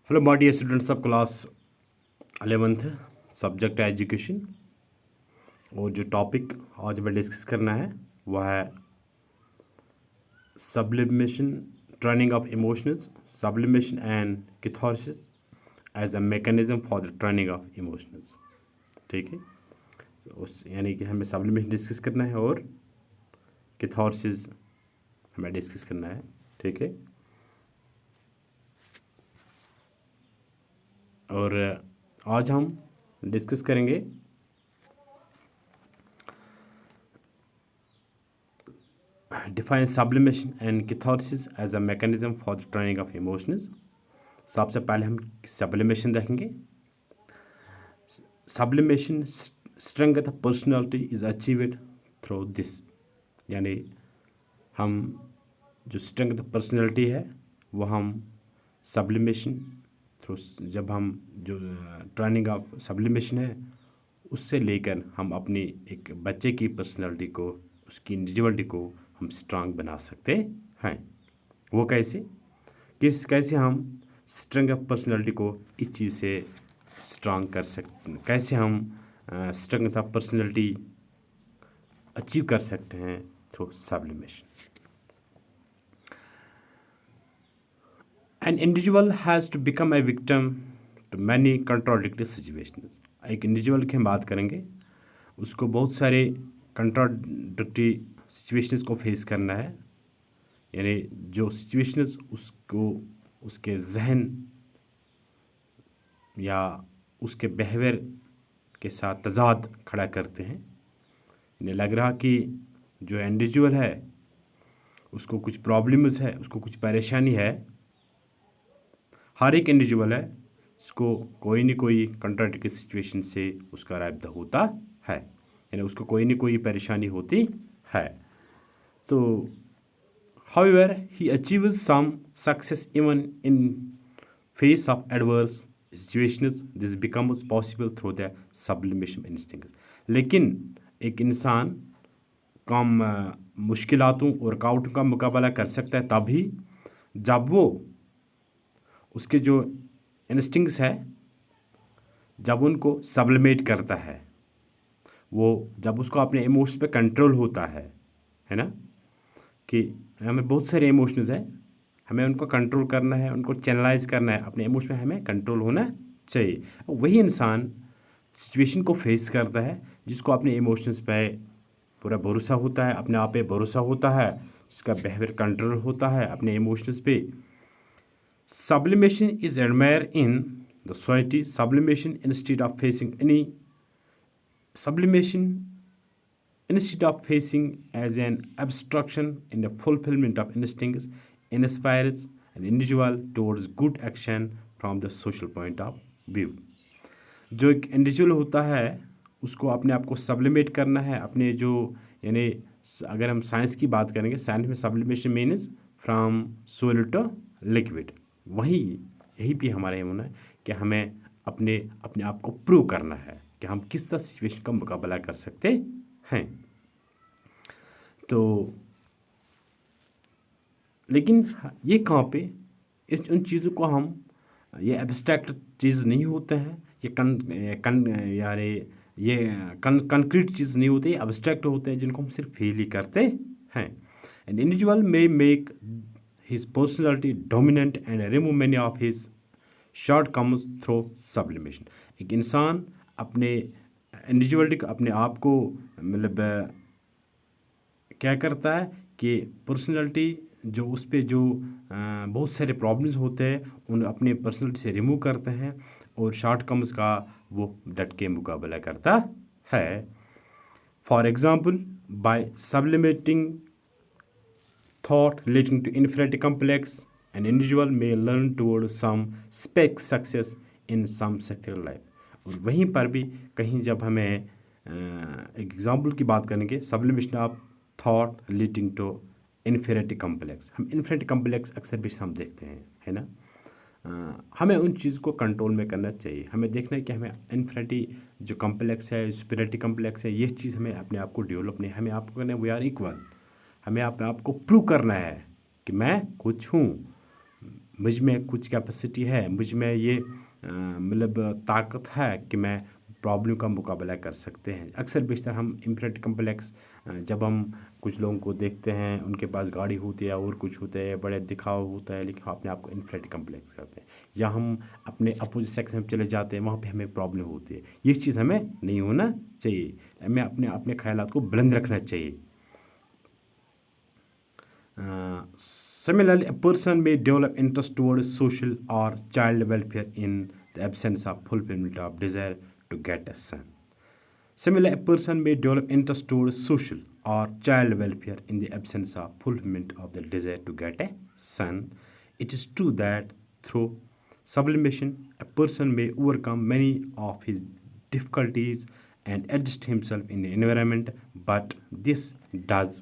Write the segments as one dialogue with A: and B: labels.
A: Hello my dear students of class 11th subject है education. और जो टॉपिक आज मैं डिस्कस करना है वह है sublimation, training of emotions, sublimation and catharsis as a mechanism for the training of emotions. ठीक है, तो उस यानी कि हमें सब्लिमेशन डिस्कस करना है और कैथारसिस हमें डिस्कस करना है। ठीक है, और आज हम डिस्कस करेंगे define sublimation and catharsis as a mechanism for the training of emotions. सबसे पहले हम सब्लिमेशन देखेंगे। Sublimation strength of personality is achieved through this, यानी हम जो स्ट्रेंथ ऑफ पर्सनालिटी है वो हम सब्लिमेशन थ्रू, जब हम जो ट्रेनिंग ऑफ सब्लिमेशन है उससे लेकर हम अपनी एक बच्चे की पर्सनालिटी को, उसकी इंडिविजुअलिटी को हम स्ट्रांग बना सकते हैं। वो कैसे हम स्ट्रेंथ ऑफ पर्सनालिटी को इस चीज़ से स्ट्रांग कर सकते, कैसे हम स्ट्रेंथ ऑफ पर्सनालिटी अचीव कर सकते हैं through sublimation. An individual has to become a victim to many contradictory situations। एक इंडिविजुअल की हम बात करेंगे, उसको बहुत सारे कंट्राडिक्टरी सिचुएशंस को फेस करना है, यानी जो सिचुएशंस उसको उसके जहन या उसके बिहेवियर के साथ तजाद खड़ा करते हैं। इन्हें लग रहा कि जो इंडिविजुअल है उसको कुछ प्रॉब्लम्स है, उसको कुछ परेशानी है। हर एक इंडिविजुअल है, इसको कोई न कोई कंट्राडिक्टरी सिचुएशन से उसका राब्ता होता है, यानी उसको कोई न कोई परेशानी होती है। तो however he achieves some success even in face of adverse situations, this becomes possible through the sublimation instincts. लेकिन एक इंसान कम मुश्किलातों और रुकावटों का मुकाबला कर सकता है तभी जब वो उसके जो इंस्टिंक्ट्स है जब उनको सब्लिमेट करता है, वो जब उसको अपने इमोशंस पे कंट्रोल होता है ना, कि हमें बहुत सारे इमोशंस हैं, हमें उनको कंट्रोल करना है, उनको चैनलाइज करना है, अपने इमोशन में हमें कंट्रोल होना चाहिए। वही इंसान सिचुएशन को फेस करता है जिसको अपने इमोशंस पे पूरा भरोसा होता है, अपने आप पे भरोसा होता है, जिसका बिहेवियर कंट्रोल होता है अपने इमोशंस पे। Sublimation is admired in the society. Sublimation instead of facing as an obstruction in the fulfillment of instincts inspires an individual towards good action from the social point of view। जो एक individual होता है उसको अपने आप को sublimate करना है, अपने जो यानी अगर हम साइंस की बात करेंगे, साइंस में sublimation means from solid to liquid. यही भी हमारा ये होना है कि हमें अपने आप को प्रूव करना है कि हम किस तरह सिचुएशन का मुकाबला कर सकते हैं। तो लेकिन ये कहाँ पे उन चीज़ों को हम, ये एब्स्ट्रैक्ट चीज़ नहीं होते हैं, ये कंक्रीट चीज़ नहीं होती, एब्स्ट्रैक्ट होते हैं जिनको हम सिर्फ फील ही करते हैं। An individual may make his personality dominant and remove many of his shortcomings through sublimation। एक इंसान अपने इंडिविजुअलिटी को, अपने आप को मतलब क्या करता है कि पर्सनालिटी जो उस पर जो बहुत सारे प्रॉब्लम्स होते हैं उन अपने पर्सनालिटी से रिमूव करते हैं और शॉर्टकम्स का वो डट के मुकाबला करता है। For example, by sublimating thought relating to inferiority complex, an individual may learn towards some success in some sphere life। और वहीं पर भी कहीं जब हमें एग्जाम्पल की बात करेंगे, sublimation of thought relating to inferiority complex. हम इन्फीरियरिटी कम्प्लेक्स अक्सर भी हम देखते हैं, है ना। हमें उन चीज़ को कंट्रोल में करना चाहिए। हमें देखना है कि हमें इन्फीरियरिटी जो कम्प्लेक्स है, सुपीरियरिटी कम्प्लेक्स है, ये चीज़ हमें अपने आप को डेवलप नहीं, हमें आपको करना है वी आर इक्वल। हमें अपने आप को प्रूव करना है कि मैं कुछ हूँ, मुझ में कुछ कैपेसिटी है, मुझ में ये मतलब ताकत है कि मैं प्रॉब्लम का मुकाबला कर सकते हैं। अक्सर बेशतर हम इन्फिनिटी कम्प्लेक्स जब हम कुछ लोगों को देखते हैं, उनके पास गाड़ी होती है और कुछ होता है, बड़े दिखावा होता है, लेकिन हम अपने आप को इन्फिनिटी कम्प्लेक्स करते हैं। या हम अपने अपोजिट सेक्स में चले जाते हैं, वहाँ पे हमें प्रॉब्लम होती है। ये चीज़ हमें नहीं होना चाहिए। हमें अपने अपने ख्यालात को बुलंद रखना चाहिए। Similarly, a person may develop interest towards social or child welfare in the absence of fulfillment of desire to get a son. Similarly, a person may develop interest towards social or child welfare in the absence of fulfillment of the desire to get a son. It is true that through sublimation, a person may overcome many of his difficulties and adjust himself in the environment, but this does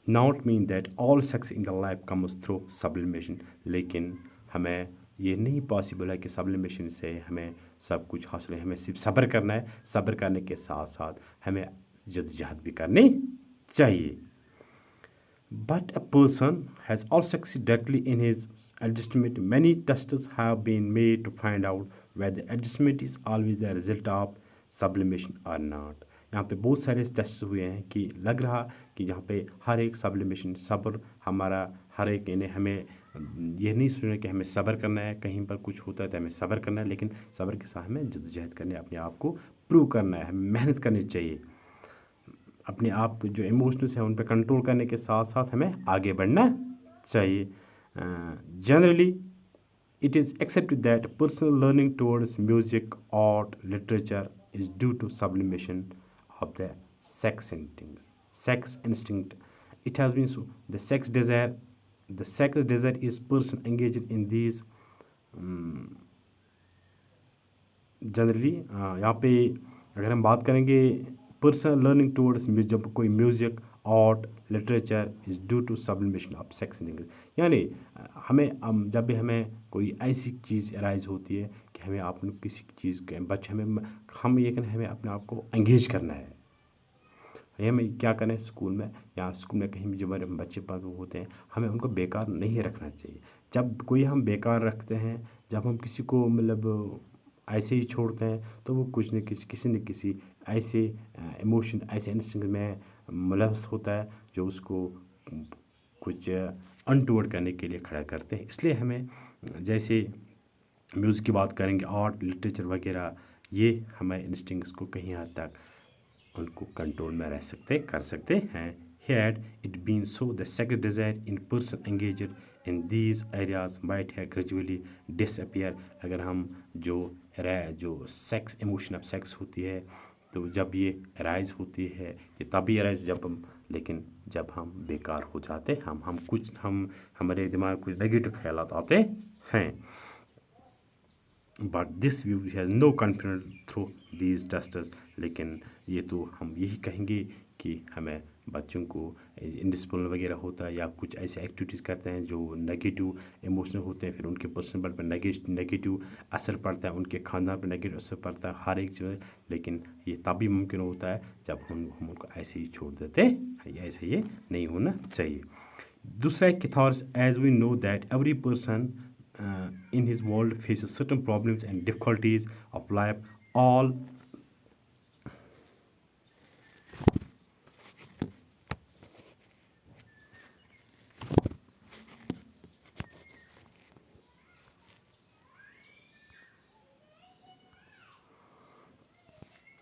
A: not mean that all success in the life comes through sublimation. लेकिन हमें ये नहीं possible है कि sublimation से हमें सब कुछ हासिल है। हमें सिर्फ सब्र करना है। सब्र करने के साथ साथ हमें जद्दोजहद भी करनी चाहिए। But a person has also succeeded directly in his adjustment. Many tests have been made to find out whether adjustment is always the result of sublimation or not. यहाँ पे बहुत सारे टेस्ट हुए हैं कि लग रहा कि यहाँ पे हर एक सब्लिमेशन सब्र हमारा हर एक यानी हमें ये नहीं सुना कि हमें सब्र करना है, कहीं पर कुछ होता है तो हमें सब्र करना है, लेकिन सब्र के साथ हमें जद्दोजहद करनी है, अपने आप को प्रूव करना है, हमें मेहनत करनी चाहिए। अपने आप जो इमोशंस हैं उन पर कंट्रोल करने के साथ साथ हमें आगे बढ़ना चाहिए। Generally it is accepted that personal learning towards music, art, literature is due to sublimation of the sex instinct. Sex instinct. It has been so. The sex desire is person engaged in these generally यहाँ पे अगर हम बात करेंगे personal learning towards जब कोई music, art, literature is due to sublimation of sex in English. यानी हमें जब भी हमें कोई ऐसी चीज़ अराइज होती है कि हमें अपने किसी चीज़ के बच्चे हम ये कहना हमें अपने आप को एंगेज करना है। हमें क्या करना है स्कूल में या स्कूल में कहीं भी जो हमारे बच्चे पास होते हैं, हमें उनको बेकार नहीं रखना चाहिए। जब कोई हम बेकार रखते हैं, जब हम किसी को मतलब ऐसे ही छोड़ते हैं, तो वो कुछ न किसी न किसी ऐसे इमोशन, ऐसे इंस्टिंक्ट में मुलव्वस होता है जो उसको कुछ अनटूवर्ड करने के लिए खड़ा करते हैं। इसलिए हमें जैसे म्यूज़िक की बात करेंगे, आर्ट, लिटरेचर वगैरह, ये हमें इंस्टिंक्ट्स को कहीं हद तक उनको कंट्रोल में कर सकते हैं। Had it been so, the sex desire in person engaged in these areas might have gradually disappear. अगर हम जो सेक्स इमोशन ऑफ सेक्स होती है, तो जब ये अराइज होती है, ये तभी अराइज लेकिन जब हम बेकार हो जाते हम हमारे दिमाग में कुछ नेगेटिव ख्यालात आते हैं। But this view has no confidence through these tests. लेकिन ये तो हम यही कहेंगे कि हमें बच्चों को इंडिसिप्लिन वगैरह होता है या कुछ ऐसे एक्टिविटीज़ करते हैं जो नेगेटिव इमोशनल होते हैं, फिर उनके पर्सनल पर नेगेटिव असर पड़ता है, उनके खानदान पर नेगेटिव असर पड़ता है, हर एक चीज़। लेकिन ये तभी मुमकिन होता है जब हम उनको ऐसे ही छोड़ देते हैं। ऐसे ये नहीं होना चाहिए। दूसरा एक catharsis, as we know that every person in his world faces certain problems and difficulties of life. All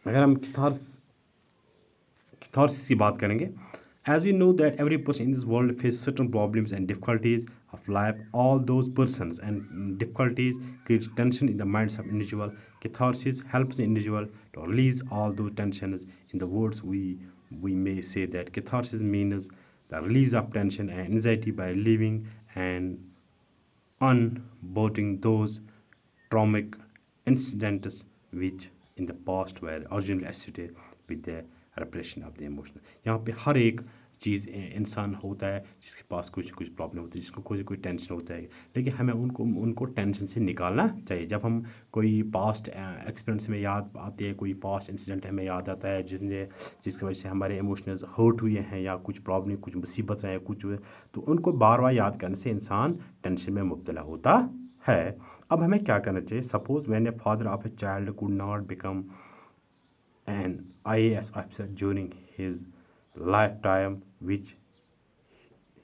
A: अगर हम कैथार्सिस की बात करेंगे, as we know that every person in this world faces certain problems and difficulties of life. All those persons and difficulties create tension in the minds of individual. Catharsis helps the individual to release all those tensions. In the words we may say that catharsis means the release of tension and anxiety by living and unboarding those traumatic incidents which in the past were originally associated with the repression of the emotion. यहाँ पे हर एक चीज़ इंसान होता है जिसके पास कुछ कुछ problem होती है, जिसको कोई टेंशन होता है, लेकिन हमें उनको टेंशन से निकालना चाहिए। जब हम कोई पास्ट एक्सपीरियंस में याद आती है, कोई पास्ट इंसिडेंट हमें याद आता है जिसकी वजह से हमारे इमोशंस हर्ट हुए हैं या कुछ प्रॉब्लम, कुछ मुसीबत हैं, तो उनको बार बार याद करने से इंसान टेंशन में मुब्तला होता है। अब हमें क्या करना चाहिए? Suppose when a father of a child could not become an IAS officer during his lifetime, which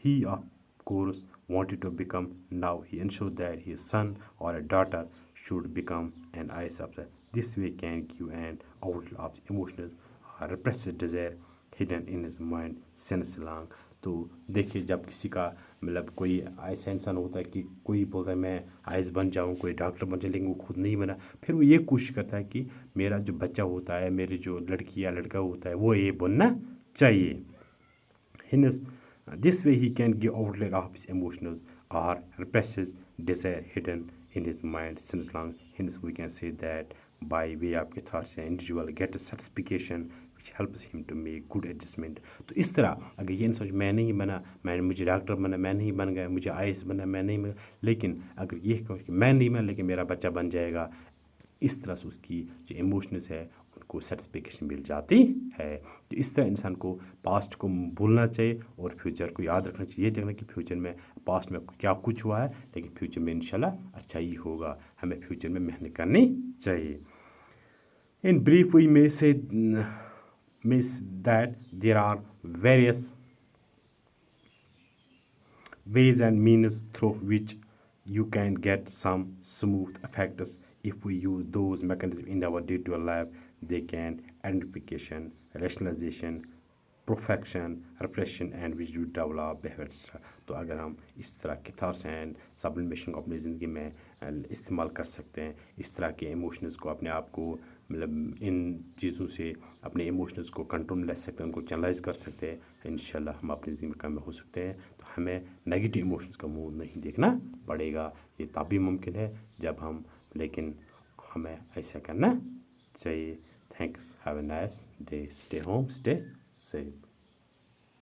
A: he of course wanted to become. Now he ensured that his son or a daughter should become an IAS officer. This way can give an outlet of emotions or repressed desire hidden in his mind since long. तो देखिए, जब किसी का मतलब कोई ऐसा इंसान होता है कि कोई बोलता है मैं आईएएस बन जाऊँ, कोई डॉक्टर बन जाए, लेकिन वो खुद नहीं बना, फिर वो ये कोशिश करता है कि मेरा जो बच्चा होता है, मेरी जो लड़की या लड़का होता है, वो ये बनना चाहिए। This way he can give outlet of his emotions or repress his desire hidden in his mind since long. Hence we can say that by way of catharsis an individual gets satisfaction which helps him to make good adjustment. तो इस तरह अगर ये इंसान मैं नहीं बना, मुझे डॉक्टर बना, मैं नहीं बन गया, मुझे आईएएस बना, मैं नहीं बना, लेकिन अगर ये कहूँ कि मैं नहीं बना लेकिन मेरा बच्चा बन जाएगा, इस तरह से उसकी जो इमोशंस है उनको सेटिस्फिकेशन मिल जाती है। तो इस तरह इंसान को पास्ट को भूलना चाहिए और फ्यूचर को याद रखना चाहिए। ये देखना कि फ्यूचर में पास्ट में क्या कुछ हुआ है, लेकिन फ्यूचर में इंशाल्लाह अच्छा ही होगा। हमें फ्यूचर में मेहनत करनी चाहिए। In brief we may say that there are various ways and means through which you can get some smooth effects. If we use those mechanisms in our day-to-day life, they can identification, rationalization, perfection, repression and which do develop behaviors. तो अगर हम इस तरह के thoughts and sublimation को अपनी ज़िंदगी में इस्तेमाल कर सकते हैं, इस तरह के इमोशंस को अपने आप को मतलब इन चीज़ों से अपने इमोशंस को कंट्रोल में ले सकते हैं, उनको चैनलाइज कर सकते हैं, इंशाल्लाह हम अपनी ज़िंदगी में कामयाब हो सकते हैं। तो हमें नेगेटिव इमोशंस का मुंह नहीं देखना पड़ेगा। ये तभी मुमकिन है जब हम, लेकिन हमें ऐसा करना चाहिए। Thanks, have a nice day, stay home, stay safe.